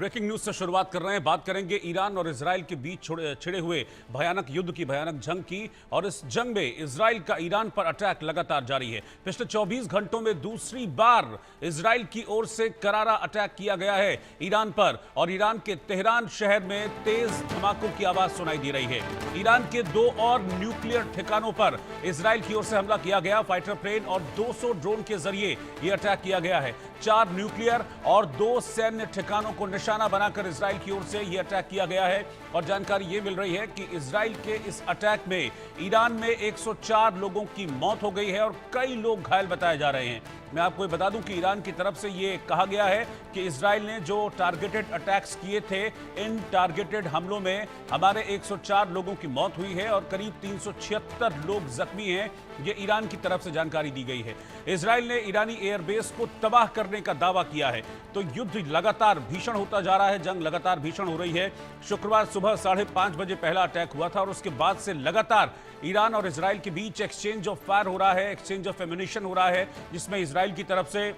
Breaking news से शुरुआत कर रहे हैं। बात करेंगे ईरान और इजराइल के बीच छिड़े हुए भयानक युद्ध की, भयानक जंग की। और इस जंग में इजराइल का ईरान पर अटैक लगातार जारी है। पिछले 24 घंटों में दूसरी बार इजराइल की ओर से करारा अटैक किया गया है ईरान पर। और ईरान के तेहरान शहर में तेज धमाकों की आवाज सुनाई दे रही है। ईरान के 2 और न्यूक्लियर ठिकानों पर इजराइल की ओर से हमला किया गया। फाइटर प्लेन और 200 ड्रोन के जरिए यह अटैक किया गया है। 4 न्यूक्लियर और 2 सैन्य ठिकानों को निशाना बनाकर इजराइल की ओर से यह अटैक किया गया है। और जानकारी यह मिल रही है कि इजराइल के इस अटैक में ईरान में 104 लोगों की मौत हो गई है और कई लोग घायल बताए जा रहे हैं। मैं आपको बता दूं कि ईरान की तरफ से यह कहा गया है कि इजराइल ने जो टारगेटेड अटैक्स किए थे, इन टारगेटेड हमलों में हमारे 104 लोगों की मौत हुई है और करीब 376 लोग जख्मी हैं। यह ईरान की तरफ से जानकारी दी गई है। इजराइल ने ईरानी एयरबेस को तबाह करने का दावा किया है। तो युद्ध लगातार भीषण होता जा रहा है, जंग लगातार भीषण हो रही है। शुक्रवार सुबह 5:30 बजे पहला अटैक हुआ था और उसके बाद से लगातार ईरान और इजराइल के बीच एक्सचेंज ऑफ फायर हो रहा है, एक्सचेंज ऑफ एम्यूनिशन हो रहा है, जिसमें इजराइल की तरफ से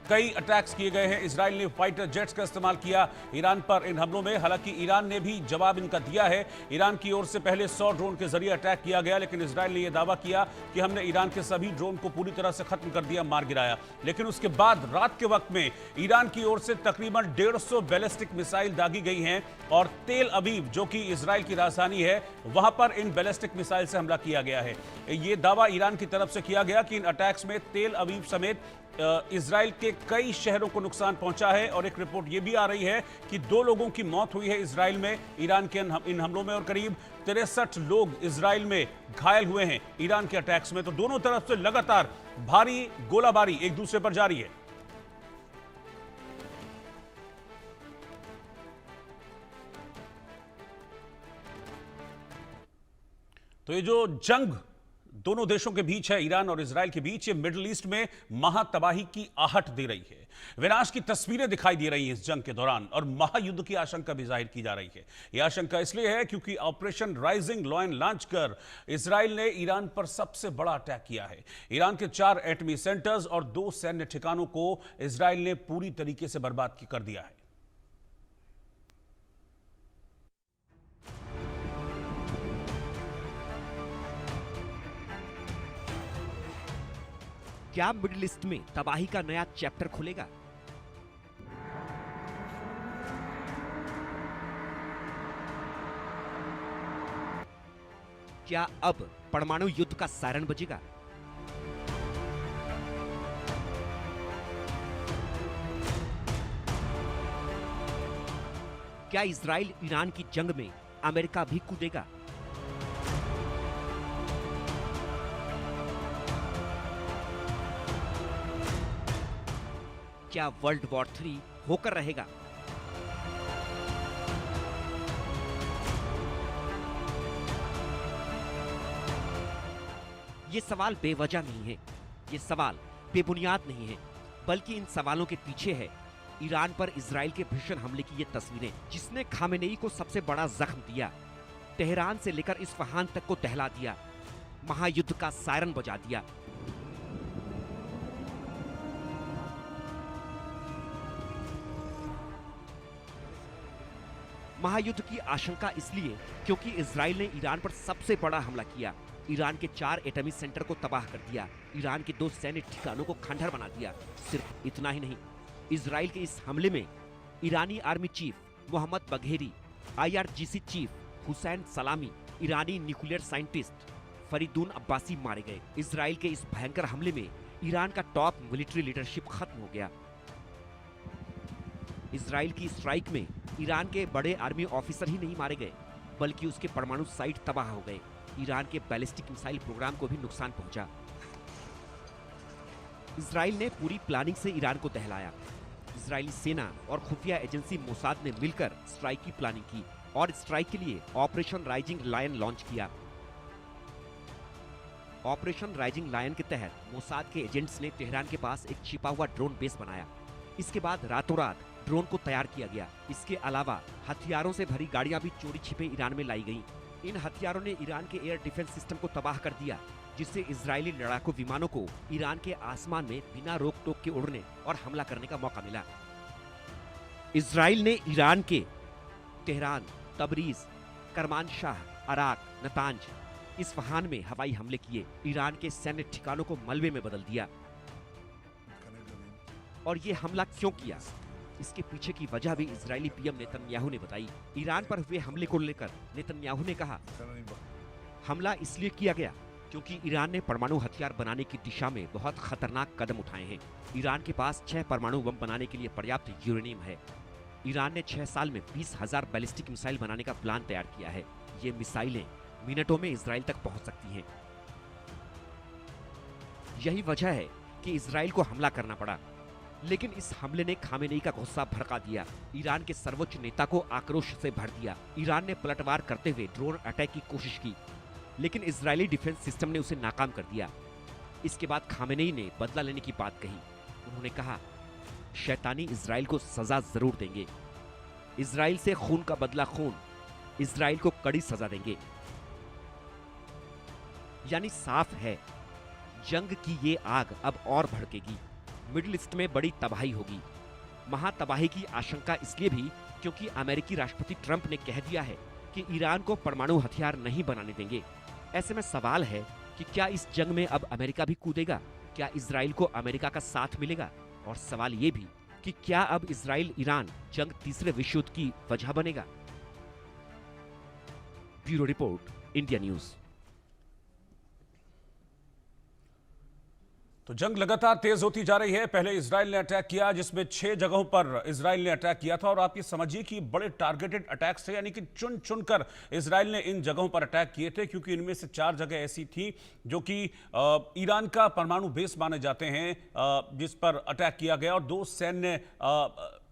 कई अटैक्स किए गए हैं। इजराइल ने फाइटर जेट्स का इस्तेमाल किया ईरान पर इन हमलों में। हालांकि ईरान ने भी जवाब इनका दिया है। ईरान की ओर से पहले 100 ड्रोन के जरिए अटैक किया गया, लेकिन इजराइल ने यह दावा किया कि हमने ईरान के सभी ड्रोन को पूरी तरह से खत्म कर दिया, मार गिराया। लेकिन उसके बाद रात के वक्त में ईरान की ओर से तकरीबन 150 बैलिस्टिक मिसाइल दागी गई हैं और तेल अवीव, जो कि इजराइल की राजधानी है, वहां पर इन बैलिस्टिक मिसाइल से हमला किया गया है। यह दावा ईरान की तरफ से किया गया कि इन अटैक्स में तेल अवीव समेत इजराइल के कई शहरों को नुकसान पहुंचा है। और एक रिपोर्ट यह भी आ रही है कि 2 लोगों की मौत हुई है इजराइल में ईरान के इन हमलों में, और करीब 63 लोग इजराइल में घायल हुए हैं ईरान के अटैक्स में। तो दोनों तरफ से लगातार भारी गोलाबारी एक दूसरे पर जारी है। तो ये जो जंग दोनों देशों के बीच है, ईरान और इजराइल के बीच, ये मिडिल ईस्ट में महातबाही की आहट दे रही है। विनाश की तस्वीरें दिखाई दे रही हैं इस जंग के दौरान और महायुद्ध की आशंका भी जाहिर की जा रही है। यह आशंका इसलिए है क्योंकि ऑपरेशन राइजिंग लॉयन लॉन्च कर इजराइल ने ईरान पर सबसे बड़ा अटैक किया है। ईरान के 4 एटमी सेंटर्स और 2 सैन्य ठिकानों को इजराइल ने पूरी तरीके से बर्बाद कर दिया है। क्या मिडिल ईस्ट में तबाही का नया चैप्टर खुलेगा? क्या अब परमाणु युद्ध का सायरन बजेगा? क्या इजराइल ईरान की जंग में अमेरिका भी कूदेगा? क्या वर्ल्ड वॉर 3 होकर रहेगा? ये सवाल बेवजह नहीं है, ये सवाल बेबुनियाद नहीं है, बल्कि इन सवालों के पीछे है ईरान पर इजराइल के भीषण हमले की ये तस्वीरें, जिसने खामेनेई को सबसे बड़ा जख्म दिया, तेहरान से लेकर इस्फहान तक को दहला दिया, महायुद्ध का सायरन बजा दिया। महायुद्ध की आशंका इसलिए क्योंकि इजराइल ने ईरान पर सबसे बड़ा हमला किया, ईरान के 4 एटमी सेंटर को तबाह कर दिया, ईरान के 2 सैन्य ठिकानों को खंडहर बना दिया। सिर्फ इतना ही नहीं, इजराइल के इस हमले में ईरानी army chief Mohammad Bagheri, IRGC chief Hussein Salami, ईरानी न्यूक्लियर साइंटिस्ट फरीदून अब्बासी मारे गए। इजराइल के इस भयंकर हमले में ईरान का टॉप मिलिट्री लीडरशिप खत्म हो गया। इजराइल की स्ट्राइक में ईरान के बड़े आर्मी ऑफिसर ही नहीं मारे गए, बल्कि उसके परमाणु साइट तबाह हो गए। ईरान के बैलिस्टिक मिसाइल प्रोग्राम को भी नुकसान पहुंचा। इजराइल ने पूरी प्लानिंग से ईरान को दहलाया। इजरायली सेना और खुफिया एजेंसी मोसाद ने मिलकर स्ट्राइक की प्लानिंग की और स्ट्राइक के लिए ऑपरेशन राइजिंग लायन लॉन्च किया। ऑपरेशन राइजिंग लायन के तहत मोसाद के एजेंट्स ने तेहरान के पास एक छिपा हुआ ड्रोन बेस बनाया। इसके बाद रातों रात ड्रोन को तैयार किया गया। इसके अलावा हथियारों से भरी गाड़ियां भी चोरी छिपे ईरान में लाई गईं। इन हथियारों ने ईरान के एयर डिफेंस सिस्टम को तबाह कर दिया, जिससे इजरायली लड़ाकू विमानों को ईरान के आसमान में बिना रोक टोक के उड़ने और हमला करने का मौका मिला। इजराइल ने ईरान के Tehran, Tabriz, Kermanshah, अराक, Natanz, Isfahan में हवाई हमले किए, ईरान के सैन्य ठिकानों को मलबे में बदल दिया। और ये हमला क्यों किया, इसके पीछे की वजह भी इजरायली पीएम नेतन्याहू ने बताई। ईरान पर हुए हमले को लेकर नेतन्याहू ने कहा, हमला इसलिए किया गया क्योंकि ईरान ने परमाणु हथियार बनाने की दिशा में बहुत खतरनाक कदम उठाए हैं। ईरान के पास 6 परमाणु बम बनाने के लिए पर्याप्त यूरेनियम है। ईरान ने 6 साल में 20,000 बैलिस्टिक मिसाइल बनाने का प्लान तैयार किया है। ये मिसाइलें मिनटों में इजराइल तक पहुंच सकती हैं। यही वजह है कि इजराइल को हमला करना पड़ा। लेकिन इस हमले ने खामेनेई का गुस्सा भड़का दिया। ईरान के सर्वोच्च नेता को आक्रोश से भर दिया। ईरान ने पलटवार करते हुए ड्रोन अटैक की कोशिश की, लेकिन इजरायली डिफेंस सिस्टम ने उसे नाकाम कर दिया। इसके बाद खामेनेई ने बदला लेने की बात कही। उन्होंने कहा, शैतानी इजराइल को सजा जरूर देंगे। इजराइल से खून का बदला खून, इजराइल को कड़ी सजा देंगे। यानी साफ है, जंग की ये आग अब और भड़केगी। मिडिल ईस्ट में बड़ी तबाही होगी। महातबाही की आशंका इसलिए भी क्योंकि अमेरिकी राष्ट्रपति ट्रंप ने कह दिया है कि ईरान को परमाणु हथियार नहीं बनाने देंगे। ऐसे में सवाल है कि क्या इस जंग में अब अमेरिका भी कूदेगा? क्या इजराइल को अमेरिका का साथ मिलेगा? और सवाल ये भी कि क्या अब इजराइल ईरान जंग तीसरे विश्व युद्ध की वजह बनेगा? Bureau report, India news. तो जंग लगातार तेज होती जा रही है। पहले इजराइल ने अटैक किया, जिसमें 6 जगहों पर इजराइल ने अटैक किया था। और आप ये समझिए कि बड़े टारगेटेड अटैक्स थे, यानी कि चुन चुनकर इजराइल ने इन जगहों पर अटैक किए थे, क्योंकि इनमें से 4 जगह ऐसी थी जो कि ईरान का परमाणु बेस माने जाते हैं, जिस पर अटैक किया गया। और 2 सैन्य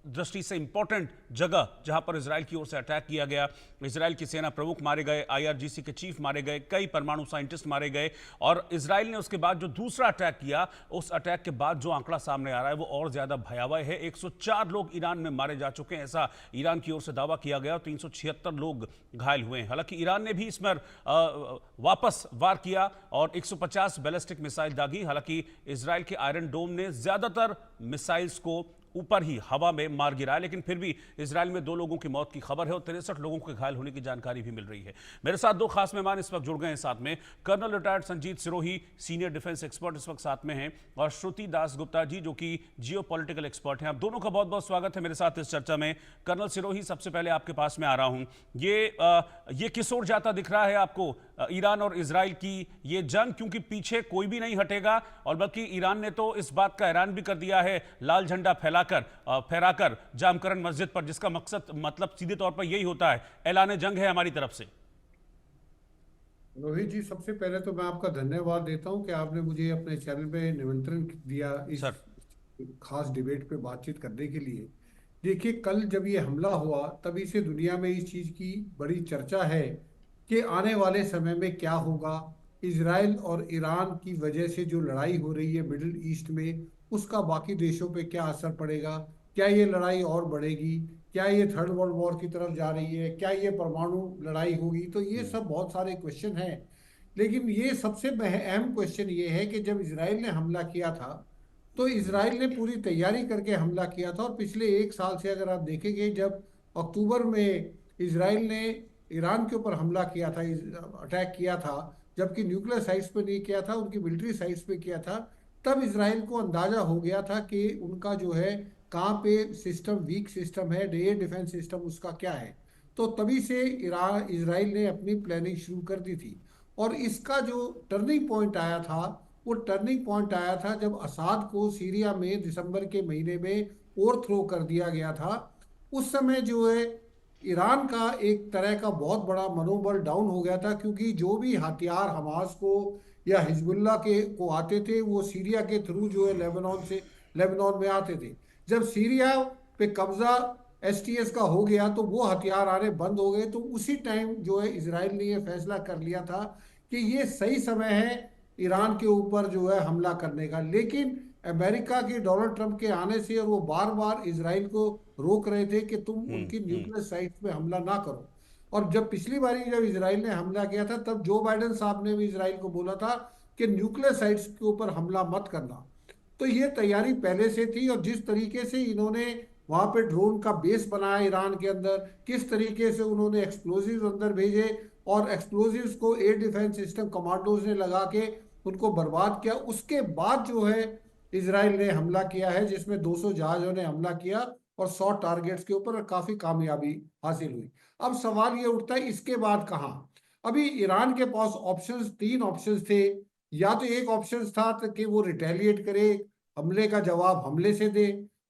दृष्टि से इंपॉर्टेंट जगह जहां पर इजराइल की ओर से अटैक किया गया। इजराइल की सेना प्रमुख मारे गए, आईआरजीसी के चीफ मारे गए, कई परमाणु साइंटिस्ट मारे गए। और इजराइल ने उसके बाद जो दूसरा अटैक किया, उस अटैक के बाद जो आंकड़ा सामने आ रहा है वो और ज्यादा भयावह है। 104 लोग ईरान में मारे जा चुके हैं, ऐसा ईरान की ओर से दावा किया गया। और 376 लोग घायल हुए हैं। हालांकि ईरान ने भी इस पर वापस वार किया और 150 बैलिस्टिक मिसाइल दागी। हालांकि इजराइल के आयरन डोम ने ज्यादातर मिसाइल्स को ऊपर ही हवा में मार गिराया, लेकिन फिर भी इजराइल में 2 लोगों की मौत की खबर है और 63 लोगों के घायल होने की जानकारी भी मिल रही है। मेरे साथ 2 खास मेहमान इस वक्त जुड़ गए हैं साथ में। Colonel retired Sanjeet Sirohi, senior defence expert, इस वक्त साथ में हैं, और श्रुति दास गुप्ता जी, जो कि जियो पॉलिटिकल एक्सपर्ट हैं। आप दोनों का बहुत बहुत स्वागत है मेरे साथ इस चर्चा में। कर्नल सिरोही, सबसे पहले आपके पास में आ रहा हूं। ये किस ओर जाता दिख रहा है आपको, ईरान और इजराइल की ये जंग? क्योंकि पीछे कोई भी नहीं हटेगा, और बल्कि ईरान ने तो इस बात का ऐलान भी कर दिया है लाल झंडा फहराकर जामकरन मस्जिद पर, जिसका मकसद मतलब सीधे तौर पर यही होता है, ऐलान जंग है हमारी तरफ से। रोहित जी, सबसे पहले तो मैं आपका धन्यवाद देता हूं कि आपने मुझे अपने चैनल पे निमंत्रण दिया इस खास डिबेट पे बातचीत करने के लिए। देखिए, कल जब ये हमला हुआ तभी से दुनिया में इस चीज की बड़ी चर्चा है कि आने वाले समय में क्या होगा। इजराइल और ईरान की वजह से जो लड़ाई हो रही है मिडिल ईस्ट में, उसका बाकी देशों पे क्या असर पड़ेगा? क्या ये लड़ाई और बढ़ेगी? क्या ये थर्ड वर्ल्ड वॉर की तरफ जा रही है? क्या ये परमाणु लड़ाई होगी? तो ये सब बहुत सारे क्वेश्चन हैं। लेकिन ये सबसे अहम क्वेश्चन ये है कि जब इजराइल ने हमला किया था तो इजराइल ने पूरी तैयारी करके हमला किया था। और पिछले 1 साल से अगर आप देखेंगे, जब अक्टूबर में इजराइल ने ईरान के ऊपर हमला किया था, अटैक किया था, जबकि न्यूक्लियर साइट्स पे नहीं किया था, उनकी मिलिट्री साइट्स पे किया था, तब इजराइल को अंदाजा हो गया था कि उनका जो है कहाँ पे सिस्टम वीक सिस्टम है, एयर डिफेंस सिस्टम उसका क्या है। तो तभी से इजराइल ने अपनी प्लानिंग शुरू कर दी थी। और इसका जो टर्निंग पॉइंट आया था, वो टर्निंग पॉइंट आया था जब असाद को सीरिया में दिसंबर के महीने में ओवरथ्रो कर दिया गया था। उस समय जो है ईरान का एक तरह का बहुत बड़ा मनोबल डाउन हो गया था, क्योंकि जो भी हथियार हमास को या हिजबुल्लाह के को आते थे वो सीरिया के थ्रू जो है लेबनान में आते थे। जब सीरिया पे कब्जा एसटीएस का हो गया तो वो हथियार आने बंद हो गए। तो उसी टाइम जो है इजराइल ने ये फैसला कर लिया था कि ये सही समय है ईरान के ऊपर जो है हमला करने का। लेकिन अमेरिका के डोनाल्ड ट्रंप के आने से, और वो बार बार इजराइल को रोक रहे थे कि तुम उनकी न्यूक्लियर साइट्स पे हमला ना करो। और जब पिछली बारी जब इजराइल ने हमला किया था, तब जो बाइडेन साहब ने भी इजराइल को बोला था कि न्यूक्लियर साइट्स के ऊपर हमला मत करना। तो ये तैयारी पहले से थी। और जिस तरीके से इन्होंने वहां पे ड्रोन का बेस बनाया ईरान के अंदर, किस तरीके से उन्होंने एक्सप्लोजिव अंदर भेजे और एक्सप्लोजिव्स को एयर डिफेंस सिस्टम कमांडोज ने लगा के उनको बर्बाद किया। उसके बाद जो है इसराइल ने हमला किया है, जिसमें 200 जहाजों ने हमला किया और 100 टारगेट्स के ऊपर काफी कामयाबी हासिल हुई। अब सवाल ये उठता है इसके बाद कहाँ? अभी ईरान के पास ऑप्शंस, 3 ऑप्शंस थे। या तो एक ऑप्शन था कि वो रिटेलिएट करे, हमले का जवाब हमले से दे।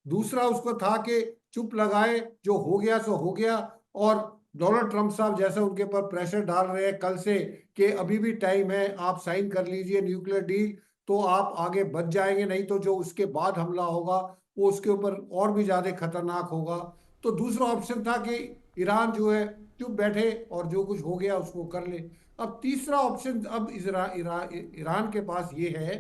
दूसरा उसको था कि चुप लगाए, जो हो गया सो हो गया, और डोनाल्ड ट्रंप साहब जैसे उनके ऊपर प्रेशर डाल रहे हैं कल से कि अभी भी टाइम है, आप साइन कर लीजिए न्यूक्लियर डील तो आप आगे बच जाएंगे, नहीं तो जो उसके बाद हमला होगा वो उसके ऊपर और भी ज्यादा खतरनाक होगा। तो दूसरा ऑप्शन था कि ईरान जो है चुप बैठे और जो कुछ हो गया उसको कर ले। अब तीसरा ऑप्शन अब ईरान के पास ये है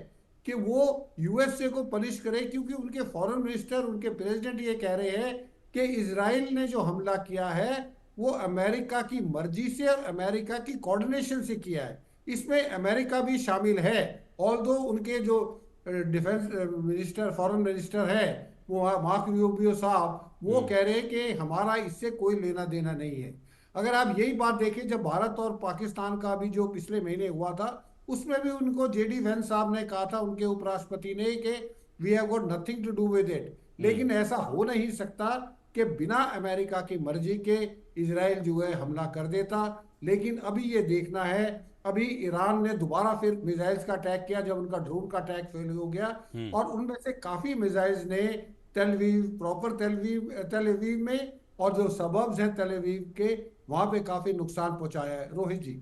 कि वो यूएसए को पनिश करे, क्योंकि उनके फॉरेन मिनिस्टर, उनके प्रेसिडेंट ये कह रहे हैं कि इसराइल ने जो हमला किया है वो अमेरिका की मर्जी से और अमेरिका की कोऑर्डिनेशन से किया है। इसमें अमेरिका भी शामिल है। ऑल्दो उनके जो डिफेंस मिनिस्टर, फॉरेन मिनिस्टर है, वो मार्क रूबियो साहब, वो कह रहे हैं कि हमारा इससे कोई लेना देना नहीं है। अगर आप यही बात देखें, जब भारत और पाकिस्तान का भी जो पिछले महीने हुआ था, उसमें भी उनको जेडी वेंस साहब ने कहा था, उनके उपराष्ट्रपति ने, कि we have got nothing to do with it. लेकिन ऐसा हो नहीं सकता कि बिना अमेरिका की मर्जी के इसराइल जो है हमला कर देता। लेकिन अभी ये देखना है, अभी ईरान ने दोबारा फिर मिसाइल्स का अटैक किया जब उनका ड्रोन का अटैक फेल हो गया, और उनमें से काफी मिसाइल्स ने तेलवीव, प्रॉपर तेलवीव में, और जो सबर्ब्स हैं तेलवीव के, वहां पे काफी नुकसान पहुंचाया है। रोहित जी।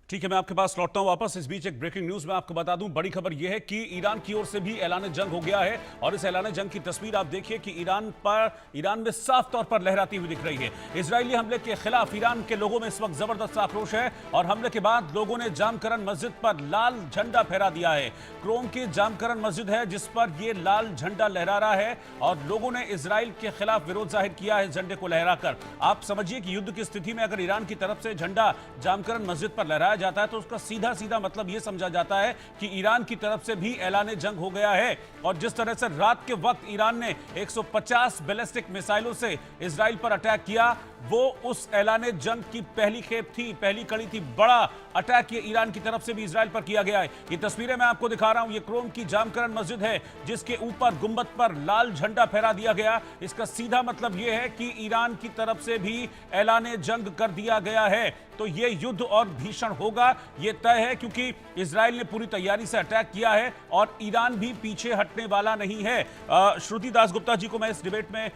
ठीक है, मैं आपके पास लौटता हूं वापस। इस बीच एक ब्रेकिंग न्यूज में आपको बता दूं, बड़ी खबर यह है कि ईरान की ओर से भी ऐलान जंग हो गया है, और इस ऐलान जंग की तस्वीर आप देखिए कि ईरान में साफ तौर पर लहराती हुई दिख रही है। इजरायली हमले के खिलाफ ईरान के लोगों में इस वक्त जबरदस्त आक्रोश है, और हमले के बाद लोगों ने जामकरन मस्जिद पर लाल झंडा फहरा दिया है। क्रोम की जामकरन मस्जिद है जिस पर यह लाल झंडा लहरा रहा है, और लोगों ने इसराइल के खिलाफ विरोध जाहिर किया है झंडे को लहराकर। आप समझिए कि युद्ध की स्थिति में अगर ईरान की तरफ से झंडा जामकरन मस्जिद पर लहराया जाता है तो उसका सीधा सीधा मतलब यह समझा जाता है कि ईरान की तरफ से भी ऐलान जंग हो गया है। और जिस तरह से रात के वक्त ईरान ने 150 बैलिस्टिक मिसाइलों से इजराइल पर अटैक किया, वो उस ऐलान जंग की पहली खेप थी, पहली कड़ी थी। बड़ा अटैक ये ईरान की तरफ से भी इजराइल पर किया गया है। ये तस्वीरें मैं आपको दिखा रहा हूं, ये क्रोम की जामकरन मस्जिद है जिसके ऊपर गुंबद पर लाल झंडा फहरा दिया गया। इसका सीधा मतलब यह है कि ईरान की तरफ से भी ऐलान जंग कर दिया गया है। तो ये युद्ध और भीषण होगा, ये तय है, क्योंकि इजराइल ने पूरी तैयारी से अटैक किया है और ईरान भी पीछे हटने वाला नहीं है। श्रुति दासगुप्ता जी को मैं इस डिबेट में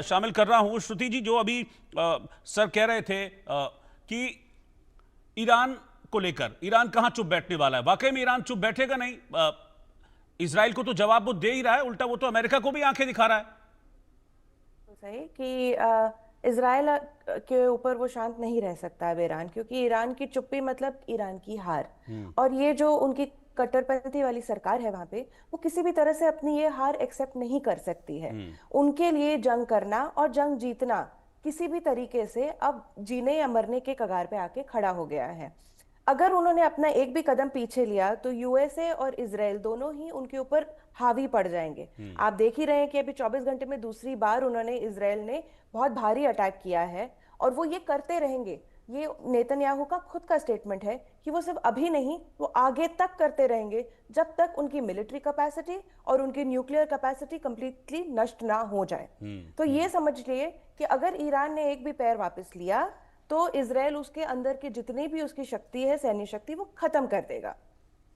शामिल कर रहा हूं। श्रुति जी, जो अभी सर कह रहे थे कि ईरान को लेकर, ईरान कहां चुप बैठने वाला है, वाकई में ईरान चुप बैठेगा नहीं। इजराइल को तो जवाब वो दे ही रहा है, उल्टा वो तो अमेरिका को भी आंखें दिखा रहा है। तो सही कि इजराइल के ऊपर वो शांत नहीं रह सकता है ईरान, क्योंकि ईरान की चुप्पी मतलब ईरान की हार। और ये जो उनकी कट्टरपंथी वाली सरकार है वहां पे, वो किसी भी तरह से अपनी ये हार एक्सेप्ट नहीं कर सकती है। उनके लिए जंग करना और जंग जीतना किसी भी तरीके से अब जीने या मरने के कगार पे आके खड़ा हो गया है। अगर उन्होंने अपना एक भी कदम पीछे लिया तो यूएसए और इजराइल दोनों ही उनके ऊपर हावी पड़ जाएंगे। आप देख ही रहे हैं कि अभी 24 घंटे में दूसरी बार उन्होंने, इजराइल ने बहुत भारी अटैक किया है, और वो ये करते रहेंगे। ये नेतन्याहू का खुद का स्टेटमेंट है कि वो सिर्फ अभी नहीं, वो आगे तक करते रहेंगे जब तक उनकी मिलिट्री कैपेसिटी और उनकी न्यूक्लियर कैपेसिटी कंप्लीटली नष्ट ना हो जाए। तो ये समझ लिए कि अगर ईरान ने एक भी पैर वापस लिया तो इजराइल उसके अंदर की जितनी भी उसकी शक्ति है, सैन्य शक्ति, वो खत्म कर देगा।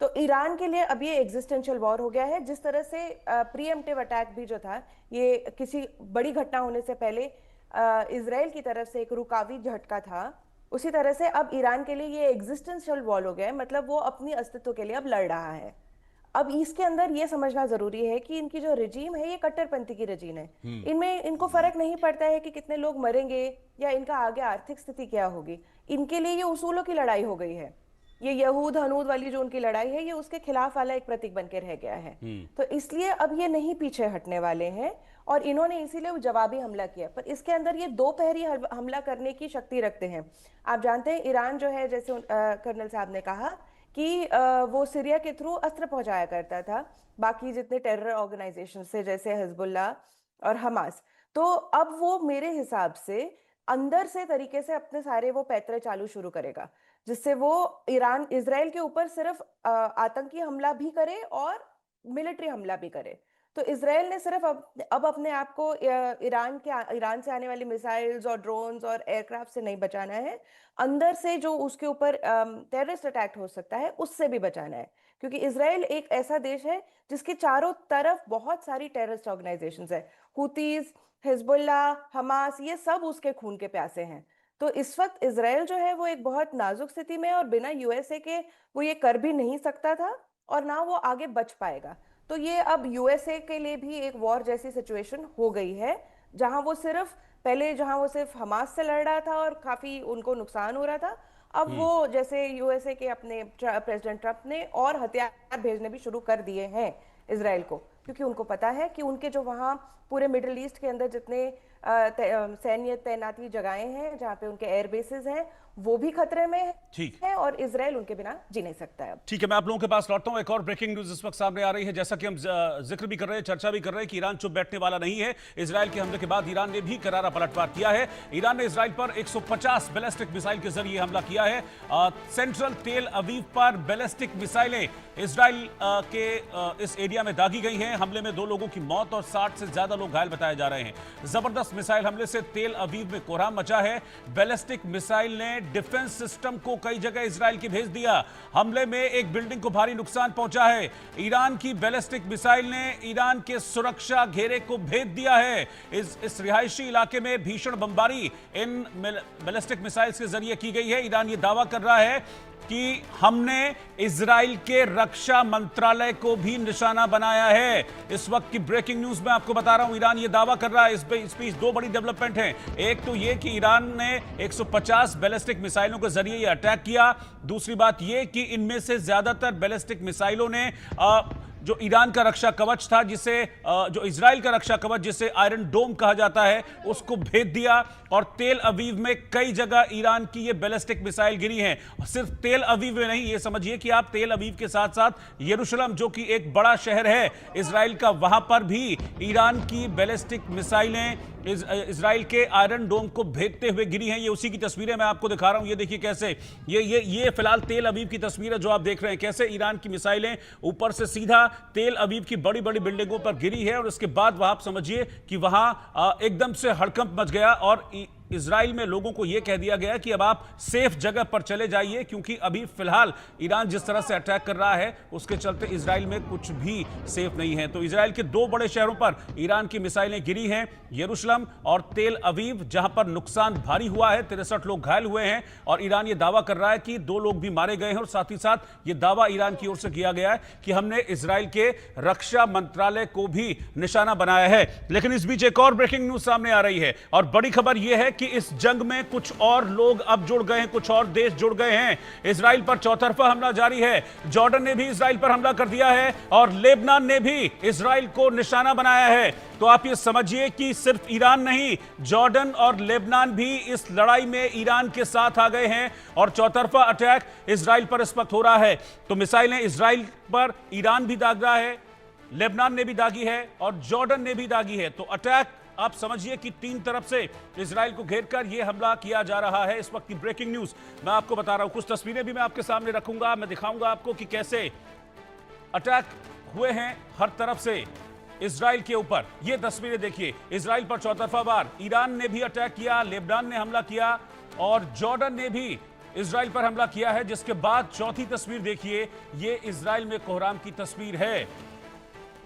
तो ईरान के लिए अब ये एग्जिस्टेंशियल वॉर हो गया है। जिस तरह से प्रीएम्प्टिव अटैक भी जो था, ये किसी बड़ी घटना होने से पहले इजराइल की तरफ से एक रुकावी झटका था, उसी तरह से अब ईरान के लिए ये एग्जिस्टेंशियल वॉर हो गया है। मतलब वो अपनी अस्तित्व के लिए अब लड़ रहा है। अब इसके अंदर ये समझना जरूरी है कि इनकी जो रजीम है ये कट्टरपंथी की रजीम है। इनमें इनको फर्क नहीं पड़ता है कि कितने लोग मरेंगे या इनका आगे आर्थिक स्थिति क्या होगी। इनके लिए ये उसूलों की लड़ाई हो गई है। ये यहूद हनूद वाली जो उनकी लड़ाई है, ये उसके खिलाफ वाला एक प्रतीक बन के रह गया है। तो इसलिए अब ये नहीं पीछे हटने वाले हैं, और इन्होंने इसीलिए जवाबी हमला किया। पर इसके अंदर ये दो पहरी हमला करने की शक्ति रखते हैं। आप जानते हैं ईरान जो है, जैसे कर्नल साहब ने कहा कि वो सीरिया के थ्रू अस्त्र पहुंचाया करता था बाकी जितने टेरर ऑर्गेनाइजेशन से, जैसे हिजबुल्लाह और हमास। तो अब वो मेरे हिसाब से अंदर से तरीके से अपने सारे वो पैतरे चालू शुरू करेगा, जिससे वो ईरान इसराइल के ऊपर सिर्फ आतंकी हमला भी करे और मिलिट्री हमला भी करे। तो इसराइल ने सिर्फ अब अपने आप को ईरान से आने वाली मिसाइल्स और ड्रोन्स और एयरक्राफ्ट से नहीं बचाना है, अंदर से जो उसके ऊपर टेररिस्ट अटैक हो सकता है उससे भी बचाना है। क्योंकि इसराइल एक ऐसा देश है जिसके चारों तरफ बहुत सारी टेररिस्ट ऑर्गेनाइजेशंस है, हुतीज, हिजबुल्ला, हमास, ये सब उसके खून के प्यासे हैं। तो इस वक्त इसराइल जो है वो एक बहुत नाजुक स्थिति में है, और बिना यूएसए के वो ये कर भी नहीं सकता था और ना वो आगे बच पाएगा। तो ये अब यूएसए के लिए भी एक वॉर जैसी सिचुएशन हो गई है, जहां वो सिर्फ हमास से लड़ रहा था और काफी उनको नुकसान हो रहा था, अब वो जैसे यूएसए के अपने प्रेसिडेंट ट्रंप ने और हथियार भेजने भी शुरू कर दिए हैं इसराइल को, क्योंकि उनको पता है कि उनके जो वहाँ पूरे मिडिल ईस्ट के अंदर जितने सैन्य तैनाती जगहें हैं, जहाँ पे उनके एयर बेसेस हैं, वो भी खतरे में ठीक है और इसराइल उनके बिना जी नहीं सकता है अब। ठीक है, मैं आप लोगों के पास लौटता हूं। एक और ब्रेकिंग न्यूज इस वक्त सामने आ रही है। जैसा कि हम जिक्र भी कर रहे हैं, चर्चा भी कर रहे हैं कि ईरान चुप बैठने वाला नहीं है। इजराइल के हमले के बाद ईरान ने भी करारा पलटवार किया है। ईरान ने इजराइल पर 150 बैलिस्टिक मिसाइल के जरिए हमला किया है। सेंट्रल तेल अवीव पर बैलिस्टिक मिसाइलें इजराइल के इस एरिया में दागी गई हैं। हमले में 2 लोगों की मौत और 60 से ज्यादा लोग घायल बताए जा रहे हैं। जबरदस्त मिसाइल हमले से तेल अवीव में कोहराम मचा है। बैलिस्टिक मिसाइल ने डिफेंस सिस्टम को कई जगह इजराइल की भेज दिया। हमले में एक बिल्डिंग को भारी नुकसान पहुंचा है। ईरान की बैलिस्टिक मिसाइल ने ईरान के सुरक्षा घेरे को भेद दिया है। इस रिहायशी इलाके में भीषण बमबारी इन बैलिस्टिक मिसाइल्स के जरिए की गई है। ईरान ये दावा कर रहा है कि हमने इजराइल के रक्षा मंत्रालय को भी निशाना बनाया है। इस वक्त की ब्रेकिंग न्यूज में आपको बता रहा हूं, ईरान ये दावा कर रहा है। इस बीच 2 बड़ी डेवलपमेंट हैं। एक तो ये कि ईरान ने 150 बैलिस्टिक मिसाइलों के जरिए ये अटैक किया। दूसरी बात ये कि इनमें से ज्यादातर बैलिस्टिक मिसाइलों ने जो ईरान का रक्षा कवच था, जो इजराइल का रक्षा कवच जिसे आयरन डोम कहा जाता है, उसको भेद दिया। और तेल अवीव में कई जगह ईरान की ये बैलिस्टिक मिसाइल गिरी हैं। सिर्फ तेल अवीव में नहीं, ये समझिए कि आप तेल अवीव के साथ साथ यरूशलेम, जो कि एक बड़ा शहर है इजराइल का, वहां पर भी ईरान की बैलिस्टिक मिसाइलें इजराइल के आयरन डोम को भेदते हुए गिरी हैं। ये उसी की तस्वीरें मैं आपको दिखा रहा हूं। ये देखिए कैसे ये फिलहाल तेल अवीव की तस्वीर है जो आप देख रहे हैं, कैसे ईरान की मिसाइलें ऊपर से सीधा तेल अवीव की बड़ी बड़ी बिल्डिंगों पर गिरी है। और इसके बाद वहां आप समझिए कि वहां एकदम से हड़कंप मच गया और इजराइल में लोगों को यह कह दिया गया कि अब आप सेफ जगह पर चले जाइए, क्योंकि अभी फिलहाल ईरान जिस तरह से अटैक कर रहा है उसके चलते इजराइल में कुछ भी सेफ नहीं है। तो इजराइल के 2 बड़े शहरों पर ईरान की मिसाइलें गिरी हैं, यरूशलेम और तेल अवीव, जहां पर नुकसान भारी हुआ है। 63 लोग घायल हुए हैं और ईरान यह दावा कर रहा है कि 2 लोग भी मारे गए हैं। और साथ ही साथ यह दावा ईरान की ओर से किया गया है कि हमने इजराइल के रक्षा मंत्रालय को भी निशाना बनाया है। लेकिन इस बीच एक और ब्रेकिंग न्यूज सामने आ रही है और बड़ी खबर यह है कि इस जंग में कुछ और लोग अब जुड़ गए हैं, कुछ और देश जुड़ गए हैं। इजराइल पर चौतरफा हमला जारी है। जॉर्डन ने भी इजराइल पर हमला कर दिया है और लेबनान ने भी इजराइल को निशाना बनाया है। तो आप ये समझिए कि सिर्फ ईरान नहीं, जॉर्डन और लेबनान भी इस लड़ाई में ईरान के साथ आ गए हैं और चौतरफा अटैक इजराइल पर इस वक्त हो रहा है। तो मिसाइलें इजराइल पर ईरान भी दाग रहा है, लेबनान ने भी दागी है और जॉर्डन ने भी दागी है। तो अटैक आप समझिए कि 3 तरफ से इजराइल को घेरकर यह हमला किया जा रहा है। इस वक्त की ब्रेकिंग न्यूज मैं आपको बता रहा हूं। कुछ तस्वीरें भी मैं आपके सामने रखूंगा, मैं दिखाऊंगा आपको कि कैसे अटैक हुए हैं हर तरफ से इजराइल के ऊपर। ये तस्वीरें देखिए, इजराइल पर चौतरफा वार। ईरान ने भी अटैक किया, लेबनान ने हमला किया और जॉर्डन ने भी इजराइल पर हमला किया है। जिसके बाद चौथी तस्वीर देखिए, ये इजराइल में कोहराम की तस्वीर है।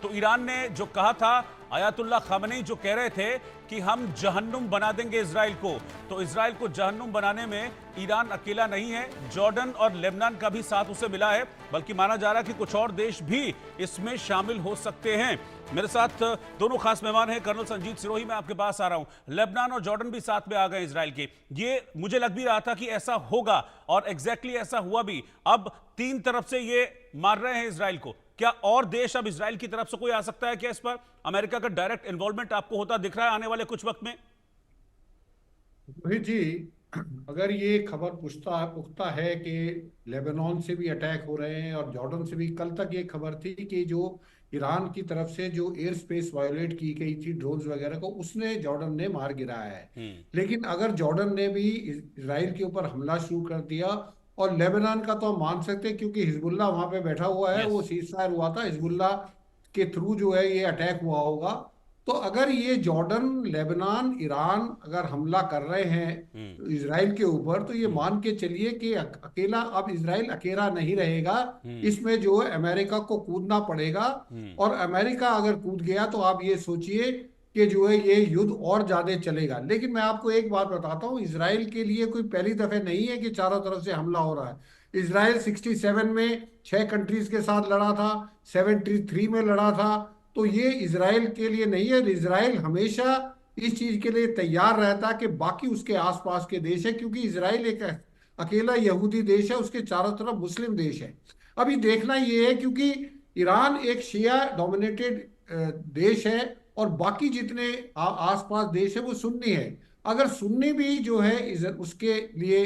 तो ईरान ने जो कहा था, आयतुल्लाह खामनेई जो कह रहे थे कि हम जहन्नुम बना देंगे इजराइल को, तो इजराइल को जहन्नुम बनाने में ईरान अकेला नहीं है, जॉर्डन और लेबनान का भी साथ उसे मिला है। बल्कि माना जा रहा है कि कुछ और देश भी इसमें शामिल हो सकते हैं। मेरे साथ दोनों खास मेहमान हैं, कर्नल संजीत सिरोही, मैं आपके पास आ रहा हूं। लेबनान और जॉर्डन भी साथ में आ गए इजराइल के। ये मुझे लग भी रहा था कि ऐसा होगा और एग्जैक्टली ऐसा हुआ भी। अब 3 तरफ से ये मार रहे हैं इजराइल को। क्या और देश अब इजराइल की तरफ से कोई आ सकता है क्या इस पर? अमेरिका का डायरेक्ट इन्वॉल्वमेंट आपको होता दिख रहा है आने वाले कुछ वक्त में? रोहित जी, अगर ये खबर पुख्ता पुख्ता है कि लेबनान से भी अटैक हो रहे हैं और जॉर्डन से भी, कल तक ये खबर थी कि जो ईरान की तरफ से जो एयर स्पेस वायोलेट की गई थी ड्रोन्स वगैरह को, उसने जॉर्डन ने मार गिराया है। लेकिन अगर जॉर्डन ने भी इसराइल के ऊपर हमला शुरू कर दिया, और लेबनान का तो हम मान सकते हैं क्योंकि हिजबुल्लाह वहां पे बैठा हुआ है, यस। वो सीज फायर हुआ था, हिजबुल्लाह के थ्रू जो है ये अटैक हुआ होगा। तो अगर ये जॉर्डन, लेबनान, ईरान अगर हमला कर रहे हम्म। हैं इसराइल के ऊपर, तो ये हम्म। मान के चलिए कि अकेला अब इसराइल अकेला नहीं रहेगा। हम्म। इसमें जो है अमेरिका को कूदना पड़ेगा। हम्म। और अमेरिका अगर कूद गया तो आप ये सोचिए कि जो है ये युद्ध और ज्यादा चलेगा। लेकिन मैं आपको एक बात बताता हूँ, इसराइल के लिए कोई पहली दफे नहीं है कि चारों तरफ से हमला हो रहा है। इसराइल 67 में 6 कंट्रीज के साथ लड़ा था, 73 में लड़ा था। तो ये इसराइल के लिए नहीं है। इसराइल हमेशा इस चीज के लिए तैयार रहता है कि बाकी उसके आसपास के देश है, क्योंकि इसराइल एक अकेला यहूदी देश है, उसके चारों तरफ मुस्लिम देश है। अभी देखना ये है, क्योंकि ईरान एक शिया डोमिनेटेड देश है, और बाकी जितने आसपास देश है वो सुन्नी है। अगर सुन्नी भी जो है उसके लिए,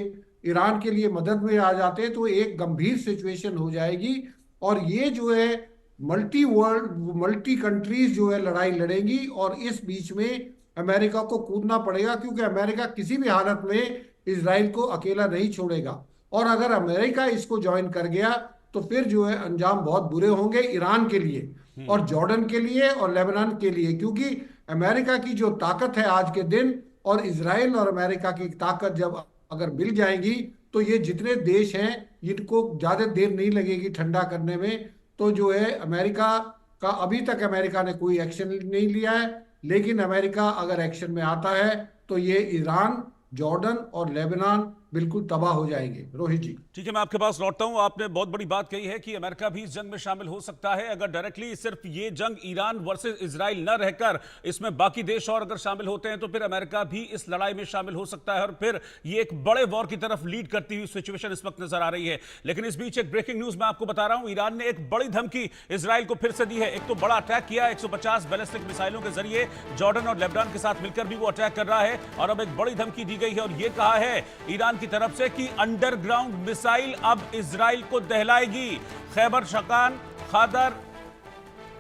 ईरान के लिए मदद में आ जाते हैं, तो एक गंभीर सिचुएशन हो जाएगी। और ये जो है मल्टी कंट्रीज जो है लड़ाई लड़ेंगी, और इस बीच में अमेरिका को कूदना पड़ेगा, क्योंकि अमेरिका किसी भी हालत में इसराइल को अकेला नहीं छोड़ेगा। और अगर अमेरिका इसको ज्वाइन कर गया तो फिर जो है अंजाम बहुत बुरे होंगे ईरान के लिए, और जॉर्डन के लिए, और लेबनान के लिए। क्योंकि अमेरिका की जो ताकत है आज के दिन, और इसराइल और अमेरिका की ताकत जब अगर मिल जाएंगी, तो ये जितने देश हैं इनको ज्यादा देर नहीं लगेगी ठंडा करने में। तो जो है अमेरिका का, अभी तक अमेरिका ने कोई एक्शन नहीं लिया है, लेकिन अमेरिका अगर एक्शन में आता है तो ये ईरान, जॉर्डन और लेबनान बिल्कुल तबाह हो जाएंगे। रोहित जी। ठीक है, मैं आपके पास लौटता हूं। आपने बहुत बड़ी बात कही है कि अमेरिका भी इस जंग में शामिल हो सकता है। अगर डायरेक्टली सिर्फ ये जंग ईरान वर्सेस इजराइल न रहकर इसमें बाकी देश और अगर शामिल होते हैं, तो फिर अमेरिका भी इस लड़ाई में शामिल हो सकता है, और फिर ये एक बड़े वॉर की तरफ लीड करती हुई सिचुएशन इस वक्त नजर आ रही है। लेकिन इस बीच एक ब्रेकिंग न्यूज मैं आपको बता रहा हूं। ईरान ने एक बड़ी धमकी इजराइल को फिर से दी है। एक तो बड़ा अटैक किया 150 बैलिस्टिक मिसाइलों के जरिए, जॉर्डन और लेबनान के साथ मिलकर भी वो अटैक कर रहा है। और अब एक बड़ी धमकी दी गई है, और यह कहा है ईरान की तरफ से कि अंडरग्राउंड मिसाइल अब इजराइल को दहलाएगी। खैबर शकान, खादर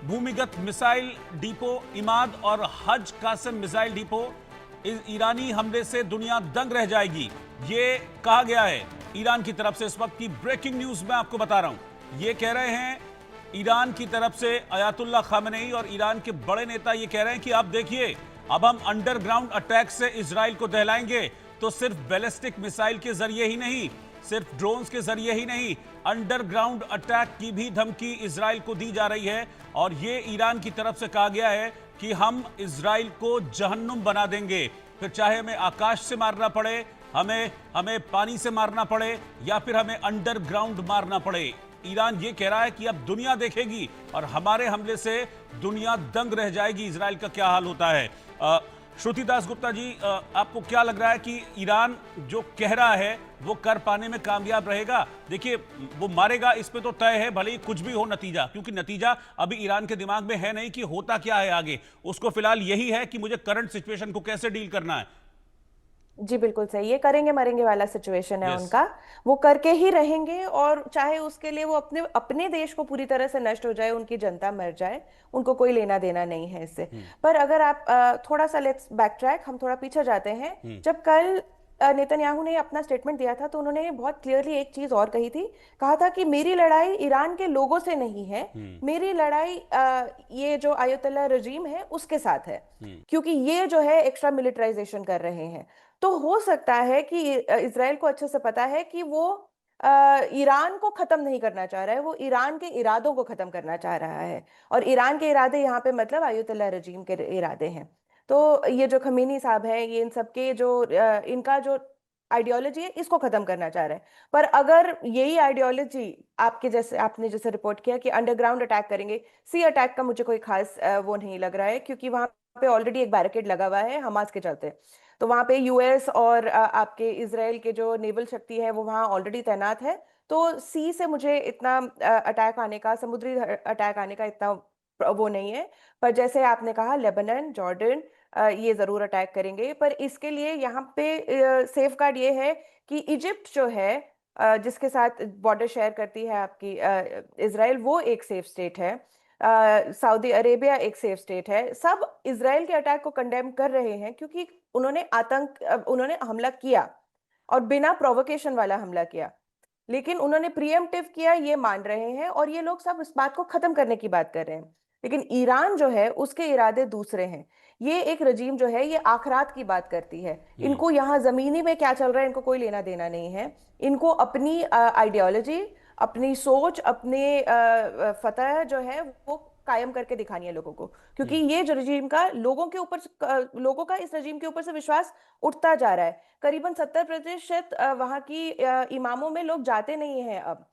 भूमिगत मिसाइल डिपो, इमाद और हज कासिम मिसाइल डिपो, ईरानी हमले से दुनिया दंग रह जाएगी, ये कहा गया है ईरान की तरफ से। इस वक्त की ब्रेकिंग न्यूज मैं आपको बता रहा हूं। ये कह रहे हैं ईरान की तरफ से अयातुल्ला खामेनेई और ईरान के बड़े नेता ये कह रहे हैं कि आप देखिए, अब हम अंडरग्राउंड अटैक से इजराइल को दहलाएंगे। तो सिर्फ बैलिस्टिक मिसाइल के जरिए ही नहीं, सिर्फ ड्रोन्स के जरिए ही नहीं, अंडरग्राउंड अटैक की भी धमकी इजराइल को दी जा रही है। और ये ईरान की तरफ से कहा गया है कि हम इजराइल को जहन्नुम बना देंगे, फिर चाहे हमें आकाश से मारना पड़े, हमें पानी से मारना पड़े, या फिर हमें अंडरग्राउंड मारना पड़े। ईरान ये कह रहा है कि अब दुनिया देखेगी और हमारे हमले से दुनिया दंग रह जाएगी। इजराइल का क्या हाल होता है? श्रुति दास गुप्ता जी, आपको क्या लग रहा है कि ईरान जो कह रहा है वो कर पाने में कामयाब रहेगा? देखिए, वो मारेगा इस पे तो तय है, भले ही कुछ भी हो नतीजा, क्योंकि नतीजा अभी ईरान के दिमाग में है नहीं कि होता क्या है आगे। उसको फिलहाल यही है कि मुझे करंट सिचुएशन को कैसे डील करना है। जी बिल्कुल सही, ये करेंगे मरेंगे वाला सिचुएशन है यस। उनका। वो करके ही रहेंगे, और चाहे उसके लिए वो अपने अपने देश को पूरी तरह से नष्ट हो जाए, उनकी जनता मर जाए, उनको कोई लेना देना नहीं है इससे। पर अगर आप थोड़ा सा लेट्स बैक ट्रैक, हम थोड़ा पीछे जाते हैं। जब कल नेतन्याहू ने अपना स्टेटमेंट दिया था, तो उन्होंने बहुत क्लियरली एक चीज और कही थी। कहा था कि मेरी लड़ाई ईरान के लोगों से नहीं है, मेरी लड़ाई ये जो आयतुल्लाह रजीम है उसके साथ है, क्योंकि ये जो है एक्स्ट्रा मिलिटराइजेशन कर रहे हैं। तो हो सकता है कि इजराइल को अच्छे से पता है कि वो ईरान को खत्म नहीं करना चाह रहा है, वो ईरान के इरादों को खत्म करना चाह रहा है। और ईरान के इरादे यहाँ पे मतलब आयतुल्लाह रजीम के इरादे हैं। तो ये जो खमीनी साहब है, ये इन सबके जो इनका जो आइडियोलॉजी है, इसको खत्म करना चाह रहे हैं। पर अगर यही आइडियोलॉजी आपके जैसे, आपने जैसे रिपोर्ट किया कि अंडरग्राउंड अटैक करेंगे, सी अटैक का मुझे कोई खास वो नहीं लग रहा है, क्योंकि वहां पे ऑलरेडी एक बैरिकेड लगा हुआ है हमास के चलते। तो वहां पे यूएस और आपके इजराइल के जो नेवल शक्ति है वो वहां ऑलरेडी तैनात है। तो सी से मुझे इतना अटैक आने का, समुद्री अटैक आने का इतना वो नहीं है। पर जैसे आपने कहा, लेबनान, जॉर्डन, ये जरूर अटैक करेंगे। पर इसके लिए यहाँ पे सेफ गार्ड ये है कि इजिप्ट जो है, जिसके साथ बॉर्डर शेयर करती है आपकी इसराइल, वो एक सेफ स्टेट है। सऊदी अरेबिया एक सेफ स्टेट है। सब इसराइल के अटैक को कंडेम कर रहे हैं क्योंकि उन्होंने हमला किया, और बिना प्रोवोकेशन वाला हमला किया, लेकिन उन्होंने प्रीएम्प्टिव किया, ये मान रहे हैं, और ये लोग सब इस बात को खत्म करने की बात कर रहे हैं। लेकिन ईरान जो है उसके इरादे दूसरे हैं। ये एक रजीम जो है ये आखरात की बात करती है। इनको यहाँ जमीनी में क्या चल रहा है इनको कोई लेना देना नहीं है। इनको अपनी आइडियोलॉजी, अपनी सोच, अपने फतह जो है वो कायम करके दिखानी है लोगों को, क्योंकि ये जो रजीम का लोगों का इस रजीम के ऊपर से विश्वास उठता जा रहा है। करीबन 70% वहां की इमामों में लोग जाते नहीं हैं अब।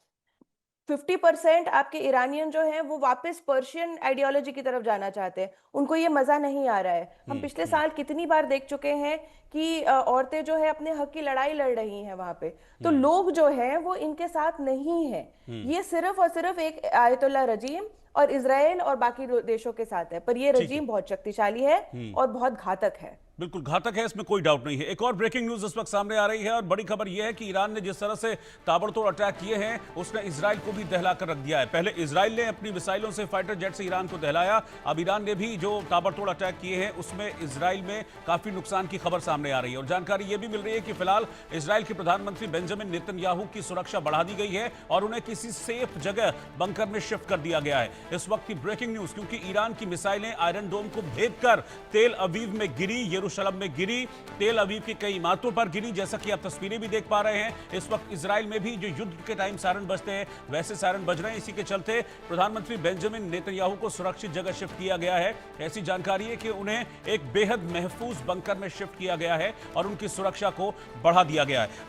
50% आपके ईरानियन जो हैं वो वापस पर्शियन आइडियोलॉजी की तरफ जाना चाहते हैं। उनको ये मजा नहीं आ रहा है। हम पिछले साल कितनी बार देख चुके हैं कि औरतें जो है अपने हक की लड़ाई लड़ रही हैं वहां पे। तो लोग जो हैं वो इनके साथ नहीं है। ये सिर्फ और सिर्फ एक आयतुल्लाह रजीम और इजराइल और बाकी देशों के साथ है। पर ये रजीम बहुत शक्तिशाली है और बहुत घातक है। बिल्कुल घातक है, इसमें कोई डाउट नहीं है। एक और ब्रेकिंग न्यूज इस वक्त सामने आ रही है और बड़ी खबर यह है कि ईरान ने जिस तरह से ताबड़तोड़ अटैक किए हैं उसने इजराइल को भी दहला कर रख दिया है। पहले इजराइल ने अपनी मिसाइलों से, फाइटर जेट से ईरान को दहलाया, अब ईरान ने भी जो ताबड़तोड़ अटैक किए हैं उसमें इजराइल में काफी नुकसान की खबर सामने आ रही है। और जानकारी यह भी मिल रही है कि फिलहाल इजराइल के प्रधानमंत्री बेंजामिन नेतन्याहू की सुरक्षा बढ़ा दी गई है और उन्हें किसी सेफ जगह बंकर में शिफ्ट कर दिया गया है। इस वक्त की ब्रेकिंग न्यूज, क्योंकि ईरान की मिसाइलें आयरन डोम को भेदकर तेल अवीव में गिरी, यरूशलेम में गिरी, तेल अवीव की कई इमारतों पर गिरी, जैसा कि आप तस्वीरें भी देख पा रहे हैं। इस वक्त इजराइल में भी जो युद्ध के टाइम सायरन बजते हैं वैसे सायरन बज रहे हैं। इसी के चलते प्रधानमंत्री बेंजामिन नेतन्याहू को सुरक्षित जगह शिफ्ट किया गया है। ऐसी जानकारी है कि उन्हें एक बेहद महफूज बंकर में शिफ्ट किया गया है और उनकी सुरक्षा को बढ़ा दिया गया है।